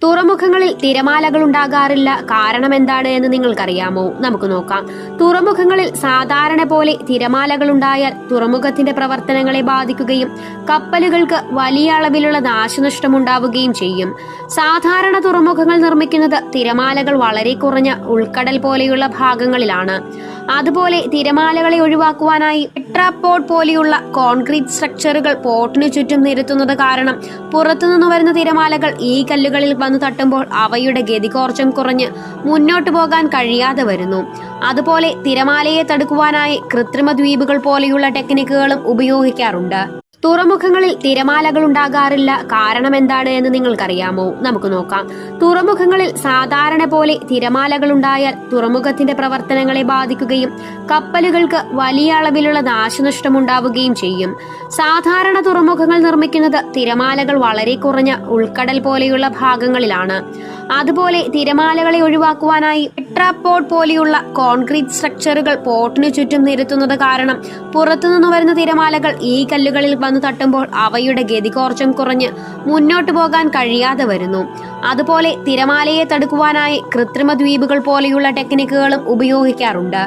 തുറമുഖങ്ങളിൽ തിരമാലകൾ ഉണ്ടാകാറില്ല, കാരണം എന്താണ് എന്ന് നിങ്ങൾക്കറിയാമോ? നമുക്ക് നോക്കാം. തുറമുഖങ്ങളിൽ സാധാരണ പോലെ തിരമാലകൾ ഉണ്ടായാൽ തുറമുഖത്തിന്റെ പ്രവർത്തനങ്ങളെ ബാധിക്കുകയും കപ്പലുകൾക്ക് വലിയ അളവിലുള്ള നാശനഷ്ടം ഉണ്ടാവുകയും ചെയ്യും. സാധാരണ തുറമുഖങ്ങൾ നിർമ്മിക്കുന്നത് തിരമാലകൾ വളരെ കുറഞ്ഞ ഉൾക്കടൽ പോലെയുള്ള ഭാഗങ്ങളിലാണ്. അതുപോലെ തിരമാലകളെ ഒഴിവാക്കുവാനായി ടെട്രാപോഡ് പോലെയുള്ള കോൺക്രീറ്റ് സ്ട്രക്ചറുകൾ പോർട്ടിനു ചുറ്റും നിരത്തുന്നത് കാരണം പുറത്തുനിന്ന് വരുന്ന തിരമാലകൾ ഈ കല്ലുകളിൽ വന്നു തട്ടുമ്പോൾ അവയുടെ ഗതികോർജം കുറഞ്ഞ് മുന്നോട്ടു പോകാൻ കഴിയാതെ വരുന്നു. അതുപോലെ തിരമാലയെ തടുക്കുവാനായി കൃത്രിമ ദ്വീപുകൾ പോലെയുള്ള ടെക്നിക്കുകളും ഉപയോഗിക്കാറുണ്ട്. തുറമുഖങ്ങളിൽ തിരമാലകൾ ഉണ്ടാകാറില്ല, കാരണം എന്താണ് എന്ന് നിങ്ങൾക്കറിയാമോ? നമുക്ക് നോക്കാം. തുറമുഖങ്ങളിൽ സാധാരണ പോലെ തിരമാലകൾ ഉണ്ടായാൽ തുറമുഖത്തിന്റെ പ്രവർത്തനങ്ങളെ ബാധിക്കുകയും കപ്പലുകൾക്ക് വലിയ അളവിലുള്ള നാശനഷ്ടം ഉണ്ടാവുകയും ചെയ്യും. സാധാരണ തുറമുഖങ്ങൾ നിർമ്മിക്കുന്നത് തിരമാലകൾ വളരെ കുറഞ്ഞ ഉൾക്കടൽ പോലെയുള്ള ഭാഗങ്ങളിലാണ്. അതുപോലെ തിരമാലകളെ ഒഴിവാക്കുവാനായി ടെട്രാപോഡ് പോലെയുള്ള കോൺക്രീറ്റ് സ്ട്രക്ചറുകൾ പോർട്ടിനു ചുറ്റും നിരത്തുന്നത് കാരണം പുറത്തുനിന്ന് വരുന്ന തിരമാലകൾ ഈ കല്ലുകളിൽ വന്നു തട്ടുമ്പോൾ അവയുടെ ഗതികോർജം കുറഞ്ഞ് മുന്നോട്ടു പോകാൻ കഴിയാതെ വരുന്നു. അതുപോലെ തിരമാലയെ തടുക്കുവാനായി കൃത്രിമ ദ്വീപുകൾ പോലെയുള്ള ടെക്നിക്കുകളും ഉപയോഗിക്കാറുണ്ട്.